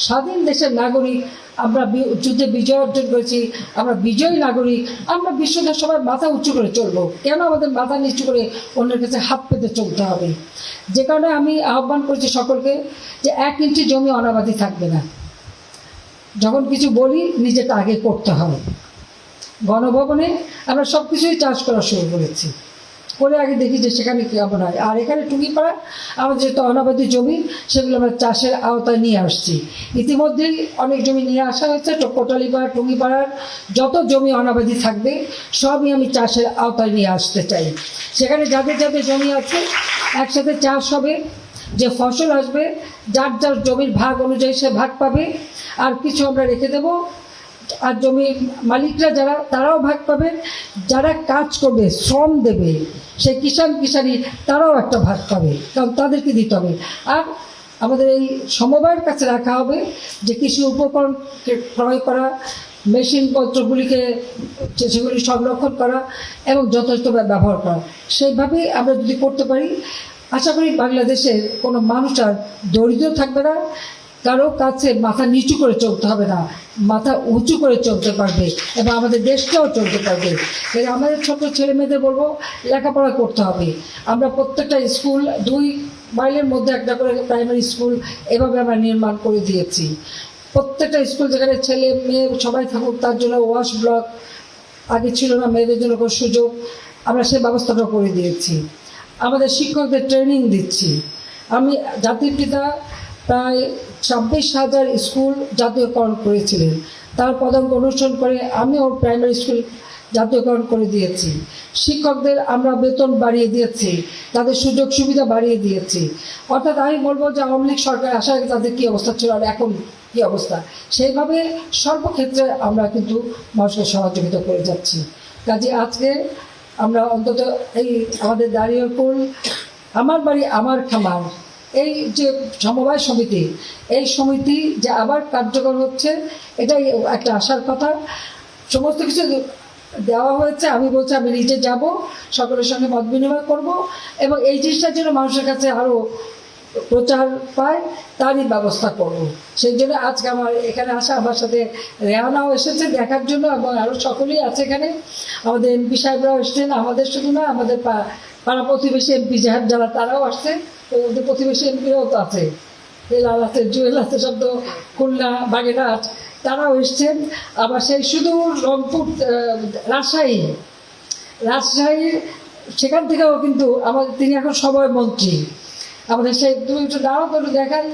স্বাধীন দেশের নাগরিক, আমরা যুদ্ধে বিজয় অর্জন করেছি, আমরা বিজয়ী নাগরিক, আমরা বিশ্বকে সবাই মাথা উঁচু করে চলবো। কেন আমাদের মাথা নিচু করে অন্যের কাছে হাত পেতে চলতে হবে? যে কারণে আমি আহ্বান করছি সকলকে যে 1 ইঞ্চি জমি অনাবাদি থাকবে না। যখন কিছু বলি নিজেটা আগে করতে হবে। গণভবনে আমরা সব কিছুই চাষ করা শুরু করেছি, করে আগে দেখি যে সেখানে কেমন হয়। আর এখানে টুঙ্গিপাড়া আমাদের যেহেতু অনাবাদি জমি, সেগুলো আমরা চাষের আওতায় নিয়ে আসছি। ইতিমধ্যেই অনেক জমি নিয়ে আসা হয়েছে। কোটালীপাড়া টুঙ্গিপাড়ার যত জমি অনাবাদি থাকবে সবই আমি চাষের আওতায় নিয়ে আসতে চাই। সেখানে যাদের যাদের জমি আছে একসাথে চাষ হবে, যে ফসল আসবে যার যার জমির ভাগ অনুযায়ী সে ভাগ পাবে। আর কিছু আমরা রেখে দেবো, আর জমির মালিকরা যারা তারাও ভাগ পাবেন, যারা কাজ করবে শ্রম দেবে সেই কিষাণী তারাও একটা ভাগ পাবে, কারণ তাদেরকে দিতে হবে। আর আমাদের এই সমবায়ের কাছে রাখা হবে যে কৃষি উপকরণ ক্রয় করা, মেশিনপত্রগুলিকে সেগুলি সংরক্ষণ করা এবং যথেষ্টভাবে ব্যবহার করা। সেইভাবেই আমরা যদি করতে পারি, আশা করি বাংলাদেশের কোনো মানুষ আর দরিদ্র থাকবে না, কারো কাছে মাথা নিচু করে চলতে হবে না, মাথা উঁচু করে চলতে পারবে এবং আমাদের দেশটাও চলতে পারবে। এর আমাদের ছোট ছেলে মেয়েদের বলবো লেখাপড়া করতে হবে। আমরা প্রত্যেকটা স্কুল 2 মাইলের মধ্যে একটা করে প্রাইমারি স্কুল এভাবে আমরা নির্মাণ করে দিয়েছি। প্রত্যেকটা স্কুল যেখানে ছেলে মেয়ে সবাই থাকুক তার জন্য ওয়াশ ব্লক, আগে ছিল না, মেয়েদের জন্য কোনো সুযোগ, আমরা সেই ব্যবস্থাটা করে দিয়েছি। আমাদের শিক্ষকদের ট্রেনিং দিচ্ছি। আমি জাতির পিতা প্রায় 26,000 স্কুল জাতীয়করণ করেছিলেন, তার পদাঙ্ক অনুসরণ করে আমিও প্রাইমারি স্কুল জাতীয়করণ করে দিয়েছি। শিক্ষকদের আমরা বেতন বাড়িয়ে দিয়েছি, তাদের সুযোগ সুবিধা বাড়িয়ে দিয়েছি। অর্থাৎ আমি বলবো যে আওয়ামী লীগ সরকার আসার আগে তাদের কী অবস্থা ছিল আর এখন কী অবস্থা, সেইভাবে সর্বক্ষেত্রে আমরা কিন্তু মানুষকে সহযোগিতা করে যাচ্ছি। কাজে আজকে আমরা অন্তত এই আমাদের দাঁড়িয়াপুর আমার বাড়ি আমার খামার, এই যে সমবায় সমিতি, এই সমিতি যে আবার কার্যকর হচ্ছে, এটাই একটা আশার কথা। সমস্ত কিছু দেওয়া হয়েছে, আমি বলছি আমি নিজে যাব, সকলের সঙ্গে মত বিনিময় করবো এবং এই জিনিসটার জন্য মানুষের কাছে আরও প্রচার পায় তারই ব্যবস্থা করব। সেই জন্য আজকে আমার এখানে আসা, আমার সাথে রেহানাও এসেছে দেখার জন্য এবং আরও সকলেই আছে এখানে। আমাদের এমপি সাহেবরাও এসছেন, আমাদের শুধু না, আমাদের পাড়া প্রতিবেশী এমপি সাহেব যারা তারাও আসছে, ওদের প্রতিবেশী এমপিরাও তো আছে, লাল আছে, জুয়েল আছে, সব তো খুলনা বাগেরহাট, তারাও এসছেন। আবার সেই শুধু রংপুর রাজশাহী সেখান থেকেও কিন্তু আমাদের তিনি এখন সমবায় মন্ত্রী। আমাদের সেই তুমি একটু দাঁড়াও তো দেখাই,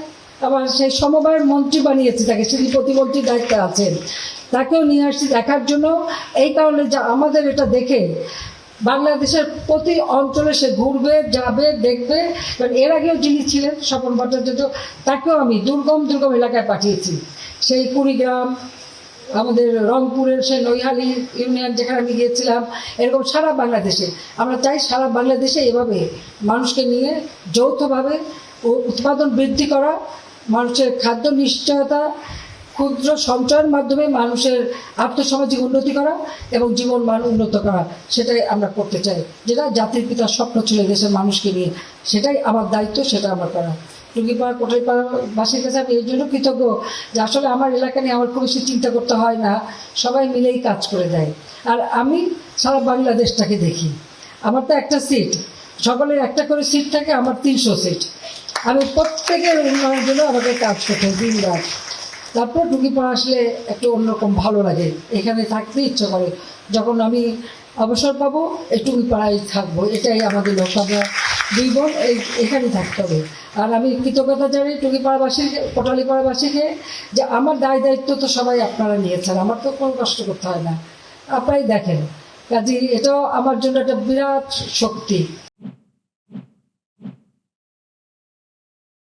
আবার সেই সমবায়ের মন্ত্রী বানিয়েছে তাকে, তিনি প্রতিমন্ত্রীর দায়িত্বে আছেন, তাকেও নিয়ে আসছি দেখার জন্য। এই কারণে যা আমাদের এটা দেখে বাংলাদেশের প্রতি অঞ্চলে সে ঘুরবে, যাবে, দেখবে। কারণ এর আগেও যিনি ছিলেন স্বপন ভট্টাচার্য, তাকেও আমি দুর্গম এলাকায় পাঠিয়েছি। সেই কুড়িগ্রাম, আমাদের রংপুরের সেই নৈহালি ইউনিয়ন যেখানে আমি গিয়েছিলাম, এরকম সারা বাংলাদেশে আমরা চাই সারা বাংলাদেশে এভাবে মানুষকে নিয়ে যৌথভাবে উৎপাদন বৃদ্ধি করা, মানুষের খাদ্য নিশ্চয়তা, ক্ষুদ্র সঞ্চয়ের মাধ্যমে মানুষের আর্থসামাজিক উন্নতি করা এবং জীবন মান উন্নত করা, সেটাই আমরা করতে চাই। যেটা জাতির পিতার স্বপ্ন ছিল দেশের মানুষকে নিয়ে, সেটাই আমার দায়িত্ব, সেটা আমার করা। টুঙ্গিপাড়া কোটালীপাড়াবাসীর কাছে আমি এই জন্য কৃতজ্ঞ যে আসলে আমার এলাকা নিয়ে আমার খুব বেশি চিন্তা করতে হয় না, সবাই মিলেই কাজ করে দেয়। আর আমি সারা বাংলাদেশটাকে দেখি। আমার তো একটা সিট, সকলের একটা করে সিট থাকে, আমার 300 সিট। আমি প্রত্যেকের উন্নয়নের জন্য আমাকে কাজ করতে হয় দিন রাত। তারপর টুঙ্গিপাড়া আসলে একটু অন্যরকম ভালো লাগে, এখানে থাকতে ইচ্ছে করে। যখন আমি অবসর পাবো এই টুঙ্গিপাড়ায় থাকবো, এটাই আমাদের লক্ষ্য। আমরা 2 বোন এখানেই থাকতে হবে। আর আমি কৃতজ্ঞতা জানাই টুঙ্গিপাড়াবাসীকে, কোটালীপাড়াবাসীকে, যে আমার দায়িত্ব তো সবাই আপনারা নিয়েছেন, আমার তো কোনো কষ্ট করতে হয় না, আপনারাই দেখেন। কাজে এটাও আমার জন্য একটা বিরাট শক্তি।